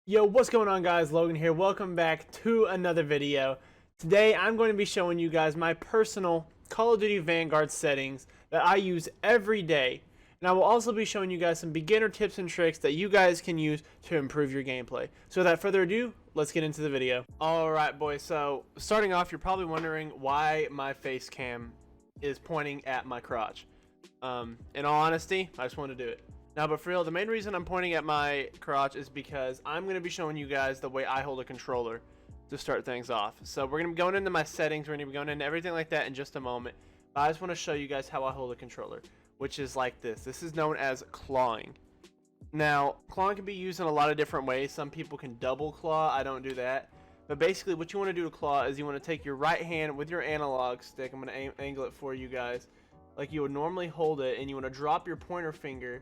Yo, what's going on, guys? Logan here. Welcome back to another video. Today I'm going to be showing you guys my personal Call of Duty Vanguard settings that I use every day, and I will also be showing you guys some beginner tips and tricks that you guys can use to improve your gameplay. So without further ado, let's get into the video. Alright boys, so starting off, you're probably wondering why my face cam is pointing at my crotch. In all honesty, I just wanted to do it. Now, but for real, the main reason I'm pointing at my crotch is because I'm going to be showing you guys the way I hold a controller to start things off. So we're going to be going into my settings, we're going to be going into everything like that in just a moment. But I just want to show you guys how I hold a controller, which is like this. This is known as clawing. Now, clawing can be used in a lot of different ways. Some people can double claw. I don't do that. But basically, what you want to do to claw is you want to take your right hand with your analog stick. I'm going to angle it for you guys like you would normally hold it, and you want to drop your pointer finger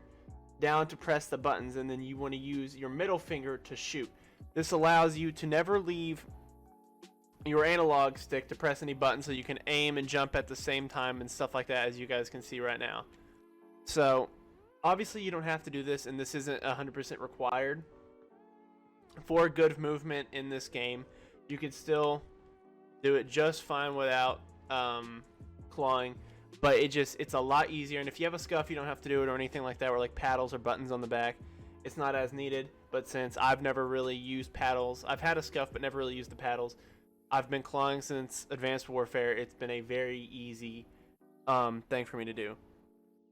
down to press the buttons, and then you want to use your middle finger to shoot. This allows you to never leave your analog stick to press any buttons, so you can aim and jump at the same time and stuff like that, as you guys can see right now. So obviously you don't have to do this, and this isn't 100% required for good movement in this game. You could still do it just fine without clawing. But it's a lot easier, and if you have a scuff, you don't have to do it or anything like that, or like paddles or buttons on the back. It's not as needed. But since I've never really used paddles, I've had a scuff but never really used the paddles. I've been clawing since Advanced Warfare. It's been a very easy thing for me to do.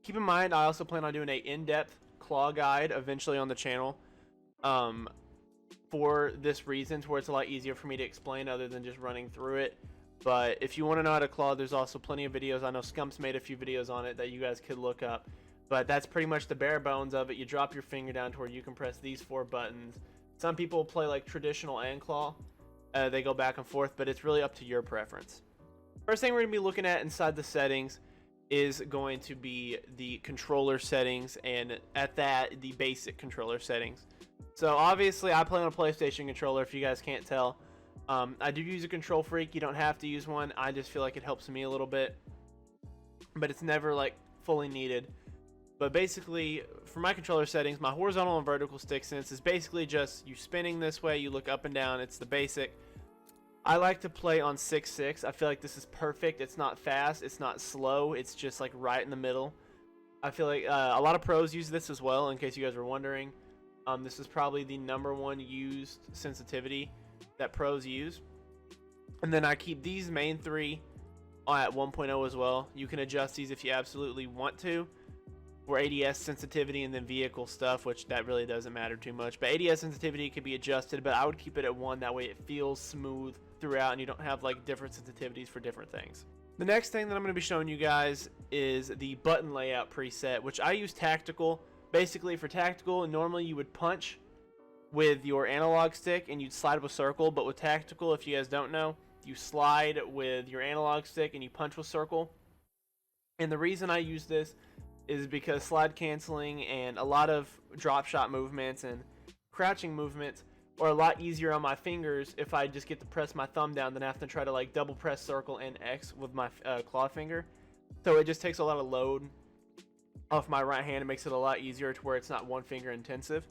Keep in mind, I also plan on doing a in-depth claw guide eventually on the channel for this reason, to where it's a lot easier for me to explain other than just running through it. But if you want to know how to claw, there's also plenty of videos. I know Scump's made a few videos on it that you guys could look up. But that's pretty much the bare bones of it. You drop your finger down to where you can press these 4 buttons. Some people play like traditional and claw. They go back and forth, but it's really up to your preference. First thing we're going to be looking at inside the settings is going to be the controller settings, and at that, the basic controller settings. So obviously I play on a PlayStation controller, if you guys can't tell. I do use a Control Freak. You don't have to use one. I just feel like it helps me a little bit, but it's never like fully needed. But basically, for my controller settings, my horizontal and vertical stick sense is basically just you spinning this way, you look up and down. It's the basic. I like to play on 6.6. I feel like this is perfect. It's not fast, it's not slow, it's just like right in the middle. I feel like a lot of pros use this as well, in case you guys were wondering. This is probably the #1 used sensitivity that pros use. And then I keep these main 3 at 1.0 as well. You can adjust these if you absolutely want to for ADS sensitivity, and then vehicle stuff, which that really doesn't matter too much. But ADS sensitivity could be adjusted, but I would keep it at 1. That way it feels smooth throughout and you don't have like different sensitivities for different things. The next thing that I'm going to be showing you guys is the button layout preset, which I use tactical. Basically, for tactical, normally you would punch with your analog stick and you'd slide with circle, but with tactical, if you guys don't know, you slide with your analog stick and you punch with circle. And the reason I use this is because slide canceling and a lot of drop shot movements and crouching movements are a lot easier on my fingers if I just get to press my thumb down than have to try to like double press circle and X with my claw finger. So it just takes a lot of load off my right hand. It makes it a lot easier to where it's not one finger intensive.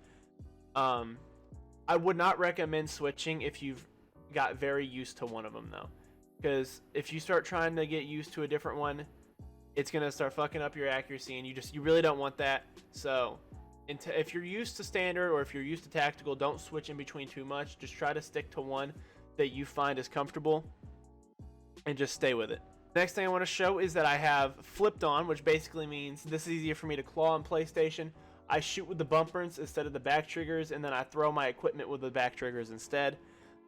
I would not recommend switching if you've got very used to one of them, though, because if you start trying to get used to a different one, it's gonna start fucking up your accuracy, and you really don't want that. So if you're used to standard or if you're used to tactical, don't switch in between too much. Just try to stick to one that you find is comfortable and just stay with it. Next thing I want to show is that I have flipped on, which basically means this is easier for me to claw on PlayStation. I shoot with the bumpers instead of the back triggers, and then I throw my equipment with the back triggers instead.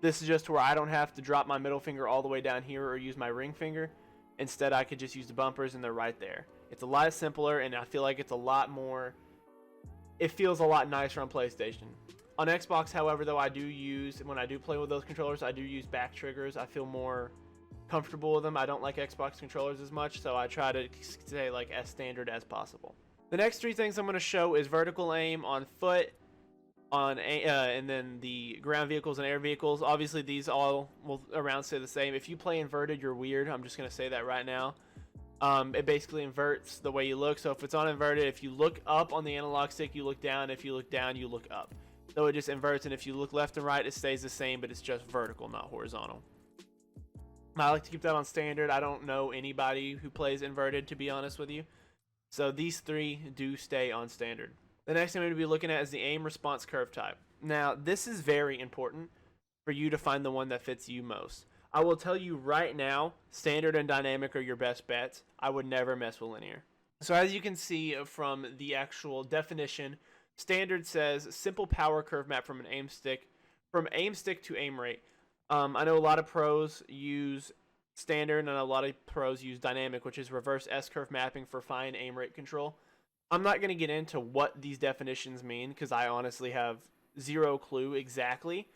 This is just where I don't have to drop my middle finger all the way down here or use my ring finger. Instead, I could just use the bumpers and they're right there. It's a lot simpler, and I feel like it's a lot more, it feels a lot nicer on PlayStation. On Xbox, however, though, I do use, when I do play with those controllers, I do use back triggers. I feel more comfortable with them. I don't like Xbox controllers as much, so I try to stay like as standard as possible. The next 3 things I'm going to show is vertical aim on foot, and then the ground vehicles and air vehicles. Obviously, these all will around stay the same. If you play inverted, you're weird. I'm just going to say that right now. It basically inverts the way you look. So if it's on inverted, if you look up on the analog stick, you look down. If you look down, you look up. So it just inverts, and if you look left and right, it stays the same, but it's just vertical, not horizontal. I like to keep that on standard. I don't know anybody who plays inverted, to be honest with you. So these three do stay on standard. The next thing we're going to be looking at is the aim response curve type. Now, this is very important for you to find the one that fits you most. I will tell you right now, standard and dynamic are your best bets. I would never mess with linear. So as you can see from the actual definition, standard says simple power curve map from aim stick to aim rate. I know a lot of pros use standard and a lot of pros use dynamic, which is reverse S-curve mapping for fine aim rate control. I'm not going to get into what these definitions mean because I honestly have zero clue exactly.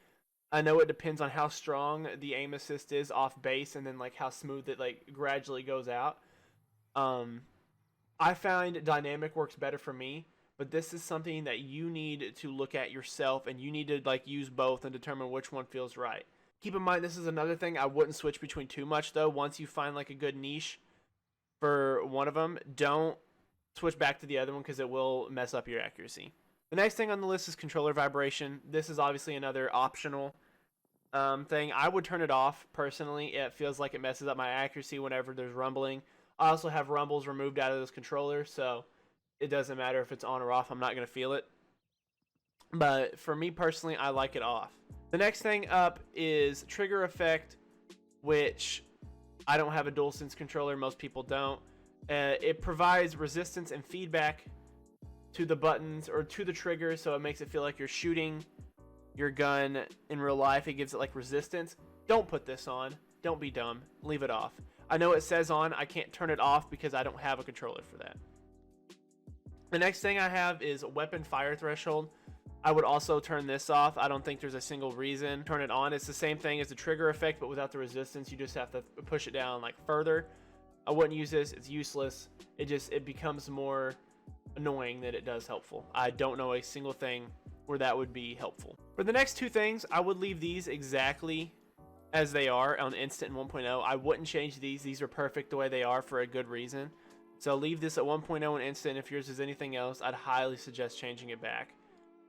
I know it depends on how strong the aim assist is off base and then like how smooth it like gradually goes out. I find dynamic works better for me, but this is something that you need to look at yourself, and you need to like use both and determine which one feels right. Keep in mind, this is another thing. I wouldn't switch between too much though. Once you find like a good niche for one of them, don't switch back to the other one because it will mess up your accuracy. The next thing on the list is controller vibration. This is obviously another optional thing. I would turn it off personally. It feels like it messes up my accuracy whenever there's rumbling. I also have rumbles removed out of this controller, so it doesn't matter if it's on or off. I'm not going to feel it. But for me personally, I like it off. The next thing up is trigger effect, which I don't have a DualSense controller. Most people don't. It provides resistance and feedback to the buttons or to the trigger, so it makes it feel like you're shooting your gun in real life. It gives it like resistance. Don't put this on. Don't be dumb. Leave it off. I know it says on. I can't turn it off because I don't have a controller for that. The next thing I have is weapon fire threshold. I would also turn this off. I don't think there's a single reason to turn it on. It's the same thing as the trigger effect, but without the resistance. You just have to push it down like further. I wouldn't use this. It's useless. It becomes more annoying than it does helpful. I don't know a single thing where that would be helpful. For the next two things, I would leave these exactly as they are on Instant and 1.0. I wouldn't change these. These are perfect the way they are for a good reason. So leave this at 1.0 and Instant. If yours is anything else, I'd highly suggest changing it back.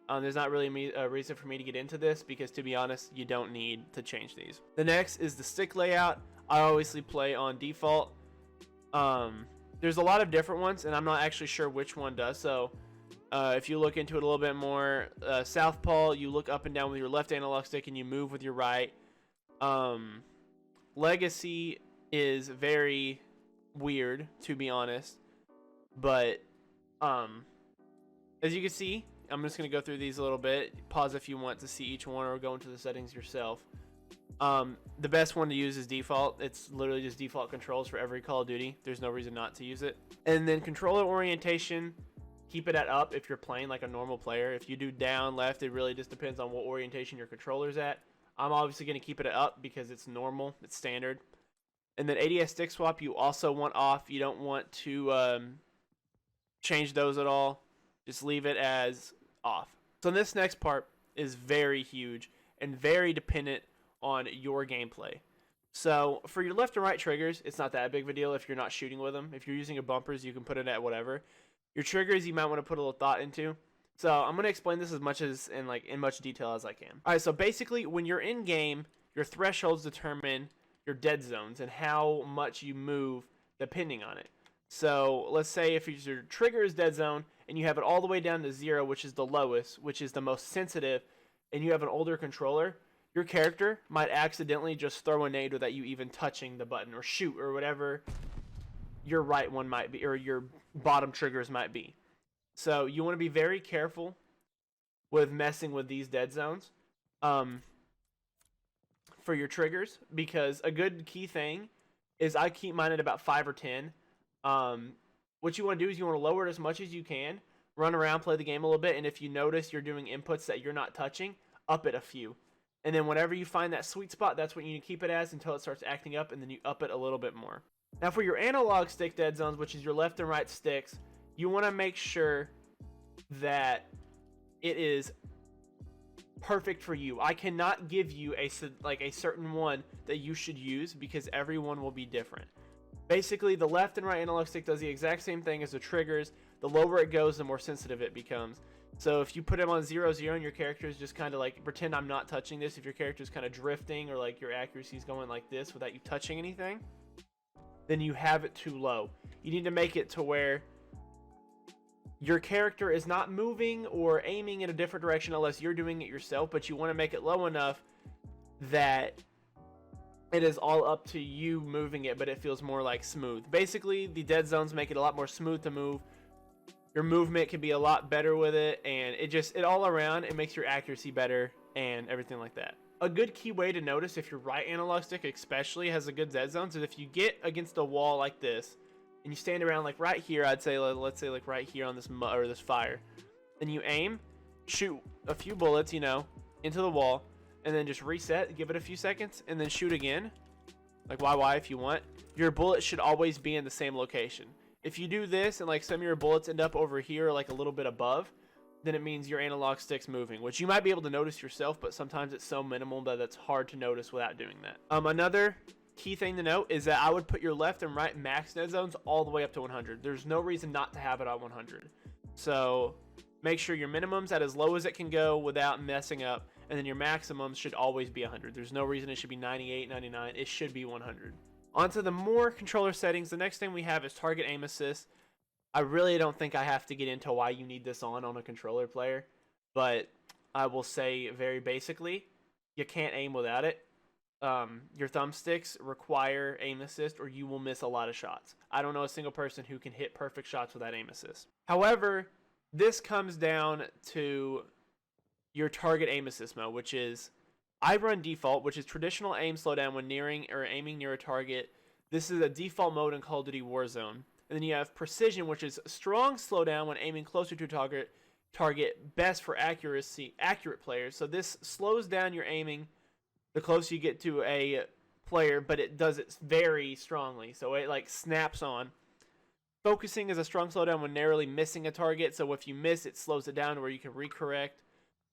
There's not really a reason for me to get into this because, to be honest, you don't need to change these. The next is the stick layout. I obviously play on default. There's a lot of different ones, and I'm not actually sure which one does. So if you look into it a little bit more, Southpaw, you look up and down with your left analog stick and you move with your right. Legacy is very weird, to be honest, but as you can see, I'm just going to go through these a little bit. Pause if you want to see each one or go into the settings yourself. The best one to use is default. It's literally just default controls for every Call of Duty. There's no reason not to use it. And then controller orientation, keep it at up if you're playing like a normal player. If you do down, left, it really just depends on what orientation your controller's at. I'm obviously going to keep it at up because it's normal, it's standard. And then ADS stick swap you also want off. You don't want to change those at all. Just leave it as off. So this next part is very huge and very dependent on your gameplay. So for your left and right triggers, it's not that big of a deal if you're not shooting with them. If you're using a bumpers, you can put it at whatever. Your triggers, you might want to put a little thought into. So I'm going to explain this as much as in much detail as I can. All right, so basically when you're in game, your thresholds determine your dead zones and how much you move depending on it. So let's say if your trigger is dead zone and you have it all the way down to 0, which is the lowest, which is the most sensitive, and you have an older controller, your character might accidentally just throw a nade without you even touching the button or shoot or whatever your right one might be or your bottom triggers might be. So you want to be very careful with messing with these dead zones for your triggers, because a good key thing is I keep mine at about 5 or 10. What you want to do is you want to lower it as much as you can, run around, play the game a little bit, and if you notice you're doing inputs that you're not touching, up it a few. And then whenever you find that sweet spot, that's what you need to keep it as until it starts acting up, and then you up it a little bit more. Now for your analog stick dead zones, which is your left and right sticks, you want to make sure that it is perfect for you. I cannot give you a certain one that you should use because everyone will be different. Basically, the left and right analog stick does the exact same thing as the triggers. The lower it goes, the more sensitive it becomes. So if you put him on 0-0 and your character is just kind of like, pretend I'm not touching this, if your character is kind of drifting or like your accuracy is going like this without you touching anything, then you have it too low. You need to make it to where your character is not moving or aiming in a different direction unless you're doing it yourself, but you want to make it low enough that it is all up to you moving it, but it feels more like smooth. Basically, the dead zones make it a lot more smooth to move. Your movement can be a lot better with it, and it all around, it makes your accuracy better and everything like that. A good key way to notice if your right analog stick especially has a good dead zones is if you get against a wall like this and you stand around like right here, I'd say, let's say like right here on this mud or this fire, and you aim, shoot a few bullets, you know, into the wall, and then just reset, give it a few seconds, and then shoot again, like YY if you want. Your bullet should always be in the same location. If you do this and like some of your bullets end up over here like a little bit above, then it means your analog stick's moving, which you might be able to notice yourself, but sometimes it's so minimal that it's hard to notice without doing that. Another key thing to note is that I would put your left and right max dead zones all the way up to 100. There's no reason not to have it on 100. So make sure your minimum's at as low as it can go without messing up, and then your maximums should always be 100. There's no reason it should be 98, 99. It should be 100. Onto the more controller settings, the next thing we have is target aim assist. I really don't think I have to get into why you need this on a controller player, but I will say very basically, you can't aim without it. Your thumbsticks require aim assist or you will miss a lot of shots. I don't know a single person who can hit perfect shots without aim assist. However, this comes down to your target aim assist mode, which is I run default, which is traditional aim slowdown when nearing or aiming near a target. This is a default mode in Call of Duty Warzone. And then you have precision, which is strong slowdown when aiming closer to a target, best for accurate players. So this slows down your aiming the closer you get to a player, but it does it very strongly. So it like snaps on. Focusing is a strong slowdown when narrowly missing a target. So if you miss, it slows it down to where you can recorrect.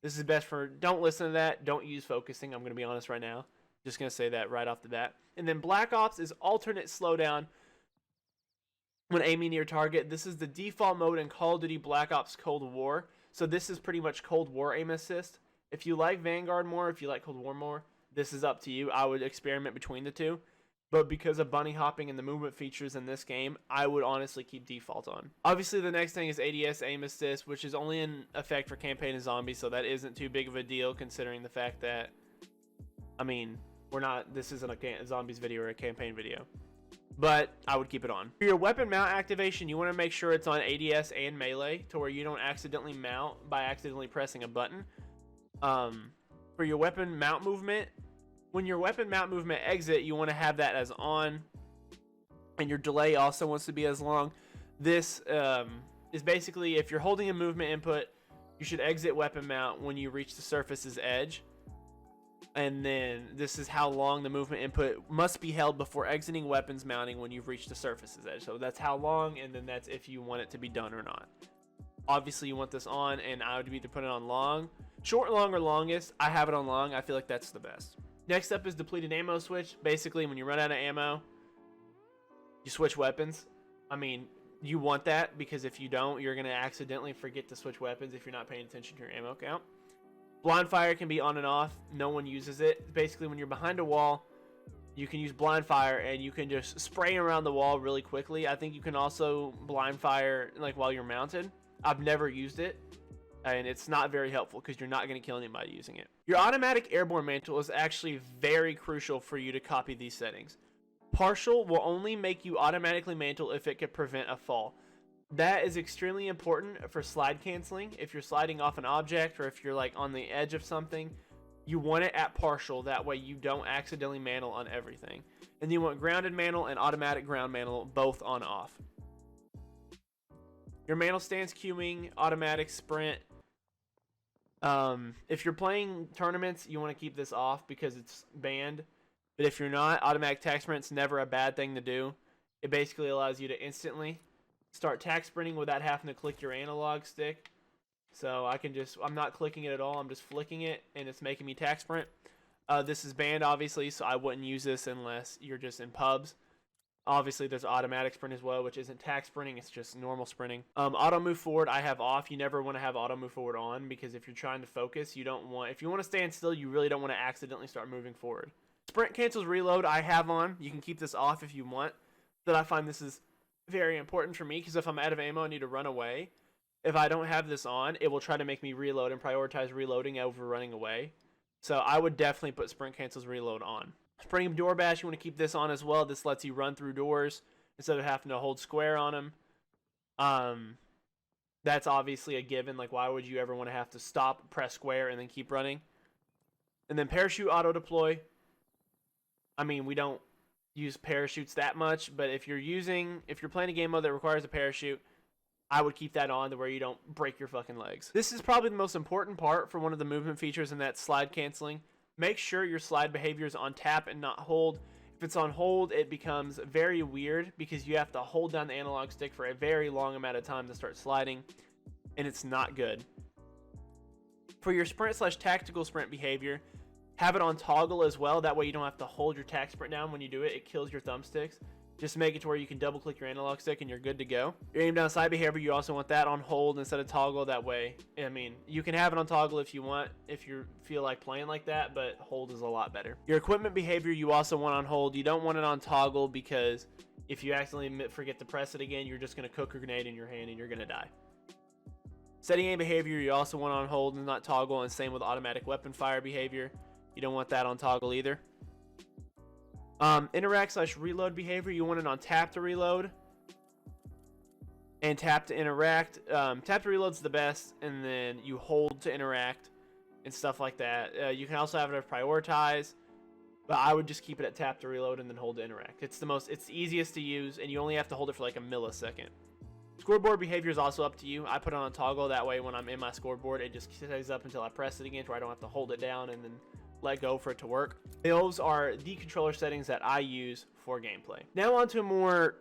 This is best for, don't listen to that. Don't use focusing. I'm going to be honest right now. Just going to say that right off the bat. And then Black Ops is alternate slowdown when aiming near target. This is the default mode in Call of Duty Black Ops Cold War. So this is pretty much Cold War aim assist. If you like Vanguard more, if you like Cold War more, this is up to you. I would experiment between the two. But because of bunny hopping and the movement features in this game, I would honestly keep default on. Obviously, the next thing is ADS aim assist, which is only in effect for campaign and zombies, so that isn't too big of a deal considering the fact that, I mean, this isn't a zombies video or a campaign video. But I would keep it on. For your weapon mount activation, you want to make sure it's on ADS and melee to where you don't accidentally mount by accidentally pressing a button. For your weapon mount movement, when your weapon mount movement exit, you want to have that as on, and your delay also wants to be as long. This is basically if you're holding a movement input, you should exit weapon mount when you reach the surface's edge. And then this is how long the movement input must be held before exiting weapons mounting when you've reached the surface's edge. So that's how long, and then that's if you want it to be done or not. Obviously, you want this on, and I would either put it on long, short, long, or longest. I have it on long. I feel like that's the best. Next up is depleted ammo switch. Basically, when you run out of ammo, you switch weapons. I mean, you want that because if you don't, you're going to accidentally forget to switch weapons if you're not paying attention to your ammo count. Blind fire can be on and off. No one uses it. Basically, when you're behind a wall, you can use blind fire and you can just spray around the wall really quickly. I think you can also blind fire like while you're mounted. I've never used it, and it's not very helpful because you're not going to kill anybody using it. Your automatic airborne mantle is actually very crucial for you to copy these settings. Partial will only make you automatically mantle if it can prevent a fall. That is extremely important for slide canceling. If you're sliding off an object or if you're like on the edge of something, you want it at partial. That way you don't accidentally mantle on everything. And you want grounded mantle and automatic ground mantle both on off. Your mantle stance queuing, automatic sprint. If you're playing tournaments, you want to keep this off because it's banned. But if you're not, automatic tack sprint's never a bad thing to do. It basically allows you to instantly start tack sprinting without having to click your analog stick. So I'm not clicking it at all. I'm just flicking it and it's making me tack sprint. This is banned obviously, so I wouldn't use this unless you're just in pubs. Obviously, there's automatic sprint as well, which isn't tack sprinting. It's just normal sprinting. Auto move forward, I have off. You never want to have auto move forward on, because if you're trying to focus, you don't want. If you want to stand still, you really don't want to accidentally start moving forward. Sprint cancels reload, I have on. You can keep this off if you want. But I find this is very important for me, because if I'm out of ammo, I need to run away. If I don't have this on, it will try to make me reload and prioritize reloading over running away. So I would definitely put sprint cancels reload on. Sprinting door bash, you want to keep this on as well. This lets you run through doors instead of having to hold square on them. That's obviously a given. Like, why would you ever want to have to stop, press square, and then keep running? And then parachute auto deploy. I mean, we don't use parachutes that much, but if you're playing a game mode that requires a parachute, I would keep that on to where you don't break your fucking legs. This is probably the most important part for one of the movement features, and that's slide canceling. Make sure your slide behavior is on tap and not hold. If it's on hold, it becomes very weird because you have to hold down the analog stick for a very long amount of time to start sliding, and it's not good. For your sprint/tactical sprint behavior, have it on toggle as well. That way you don't have to hold your tac sprint down when you do it. It kills your thumbsticks. Just make it to where you can double click your analog stick and you're good to go. Your aim down slide behavior, you also want that on hold instead of toggle. That way, I mean, you can have it on toggle if you want, if you feel like playing like that, but hold is a lot better. Your equipment behavior, you also want on hold. You don't want it on toggle, because if you accidentally forget to press it again, you're just going to cook a grenade in your hand and you're going to die. Setting aim behavior, you also want on hold and not toggle, and same with automatic weapon fire behavior. You don't want that on toggle either. Interact/reload behavior, you want it on tap to reload and tap to interact. Tap to reload's the best, and then you hold to interact and stuff like that. You can also have it as prioritize, but I would just keep it at tap to reload and then hold to interact. It's the easiest to use, and you only have to hold it for like a millisecond. Scoreboard behavior is also up to you. I put it on toggle, that way when I'm in my scoreboard, it just stays up until I press it again, so I don't have to hold it down and then let go for it to work. Those are the controller settings that I use for gameplay. Now on to more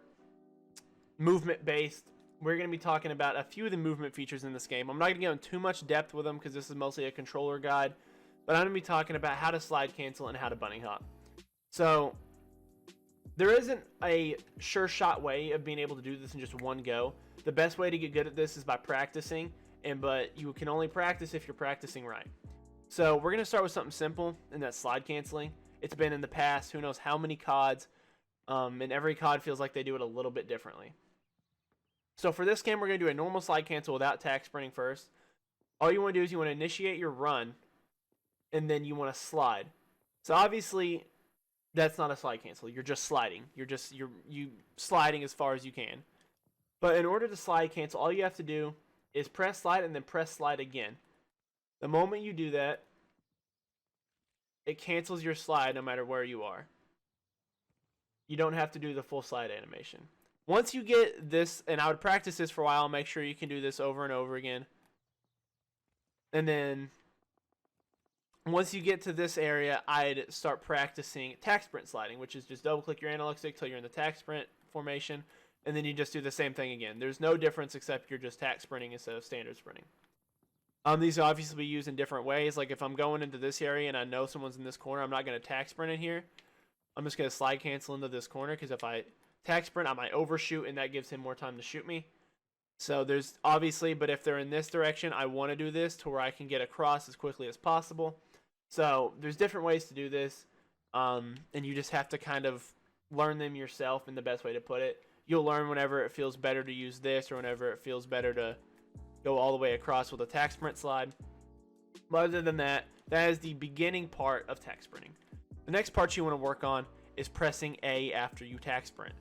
movement based. We're going to be talking about a few of the movement features in this game. I'm not going to go in too much depth with them because this is mostly a controller guide, but I'm going to be talking about how to slide cancel and how to bunny hop. So there isn't a sure shot way of being able to do this in just one go. The best way to get good at this is by practicing, but you can only practice if you're practicing right. So we're going to start with something simple, and that's slide canceling. It's been in the past, who knows how many CODs, and every COD feels like they do it a little bit differently. So for this game, we're going to do a normal slide cancel without tac sprinting first. All you want to do is you want to initiate your run, and then you want to slide. So obviously, that's not a slide cancel. You're just sliding. You're sliding as far as you can. But in order to slide cancel, all you have to do is press slide and then press slide again. The moment you do that, it cancels your slide no matter where you are. You don't have to do the full slide animation. Once you get this, and I would practice this for a while, make sure you can do this over and over again. And then once you get to this area, I'd start practicing tac sprint sliding, which is just double click your analog stick till you're in the tac sprint formation, and then you just do the same thing again. There's no difference except you're just tac sprinting instead of standard sprinting. These will obviously be used in different ways. Like if I'm going into this area and I know someone's in this corner, I'm not going to tac sprint in here. I'm just going to slide cancel into this corner, because if I tac sprint, I might overshoot, and that gives him more time to shoot me. So there's obviously, but if they're in this direction, I want to do this to where I can get across as quickly as possible. So there's different ways to do this, and you just have to kind of learn them yourself in the best way to put it. You'll learn whenever it feels better to use this, or whenever it feels better to go all the way across with a tac sprint slide. But other than that, that is the beginning part of tac sprinting. The next part you want to work on is pressing A after you tac sprint.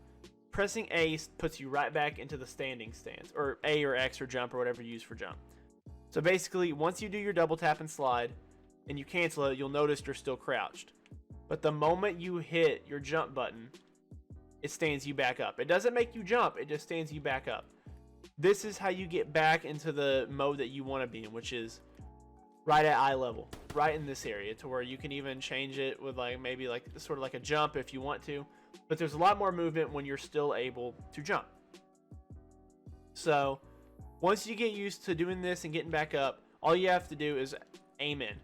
Pressing A puts you right back into the standing stance, or A or X or jump or whatever you use for jump. So basically, once you do your double tap and slide and you cancel it, you'll notice you're still crouched. But the moment you hit your jump button, it stands you back up. It doesn't make you jump, it just stands you back up. This is how you get back into the mode that you want to be in, which is right at eye level, right in this area, to where you can even change it with like maybe like sort of like a jump if you want to, but there's a lot more movement when you're still able to jump. So once you get used to doing this and getting back up, all you have to do is aim in.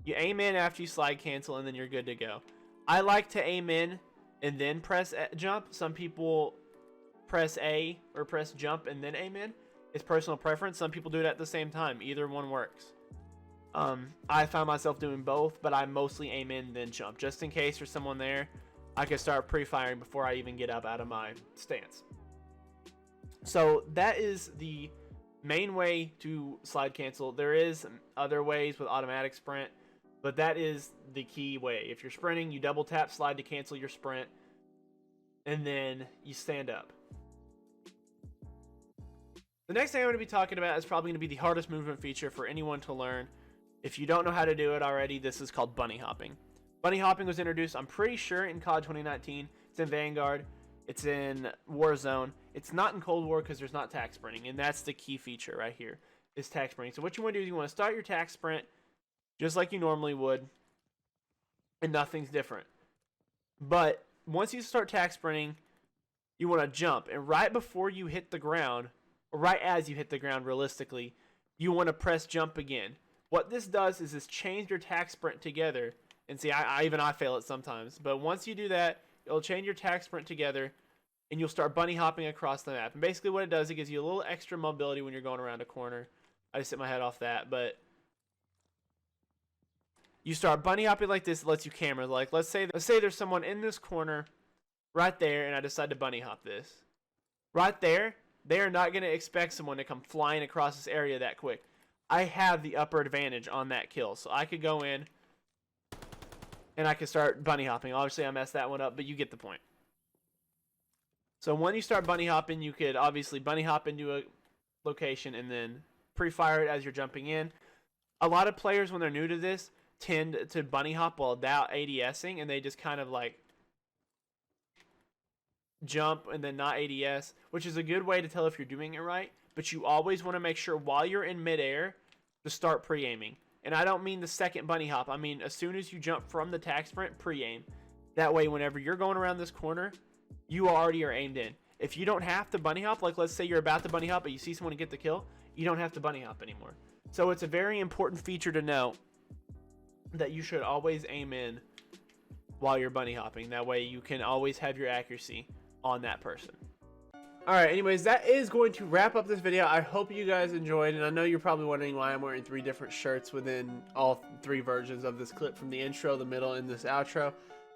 You aim in after you slide cancel, and then you're good to go. I like to aim in and then press jump. Some people press A or press jump and then aim in. It's personal preference. Some people do it at the same time. Either one works. I found myself doing both, but I mostly aim in then jump, just in case there's someone there. I can start pre-firing before I even get up out of my stance. So that is the main way to slide cancel. There is other ways with automatic sprint, but that is the key way. If you're sprinting, you double tap slide to cancel your sprint, and then you stand up. The next thing I'm going to be talking about is probably going to be the hardest movement feature for anyone to learn. If you don't know how to do it already, this is called bunny hopping. Bunny hopping was introduced, I'm pretty sure, in COD 2019. It's in Vanguard. It's in Warzone. It's not in Cold War because there's not tac sprinting, and that's the key feature right here, is tac sprinting. So what you want to do is you want to start your tac sprint just like you normally would, and nothing's different. But once you start tac sprinting, you want to jump, and right before you hit the ground, or right as you hit the ground realistically, you want to press jump again. What this does is this change your tac sprint together. And see, I fail it sometimes. But once you do that, it'll change your tac sprint together, and you'll start bunny hopping across the map. And basically what it does, it gives you a little extra mobility when you're going around a corner. I just hit my head off that. But you start bunny hopping like this. It lets you camera. Like, let's say there's someone in this corner right there, and I decide to bunny hop this. Right there, they are not going to expect someone to come flying across this area that quick. I have the upper advantage on that kill. So I could go in, and I could start bunny hopping. Obviously, I messed that one up, but you get the point. So when you start bunny hopping, you could obviously bunny hop into a location and then pre-fire it as you're jumping in. A lot of players, when they're new to this, tend to bunny hop while without ADSing, and they just kind of like jump and then not ADS, which is a good way to tell if you're doing it right. But you always want to make sure while you're in midair to start pre-aiming. And I don't mean the second bunny hop. I mean as soon as you jump from the tac sprint, pre-aim. That way, whenever you're going around this corner, you already are aimed in. If you don't have to bunny hop, like let's say you're about to bunny hop, but you see someone to get the kill, you don't have to bunny hop anymore. So it's a very important feature to know that you should always aim in while you're bunny hopping. That way you can always have your accuracy on that person. Alright, anyways, that is going to wrap up this video. I hope you guys enjoyed, and I know you're probably wondering why I'm wearing 3 different shirts within all 3 versions of this clip, from the intro, the middle, and this outro.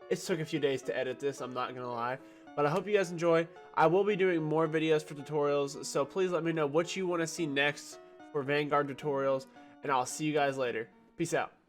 It took a few days to edit this, I'm not going to lie. But I hope you guys enjoy. I will be doing more videos for tutorials, so please let me know what you want to see next for Vanguard tutorials, and I'll see you guys later. Peace out.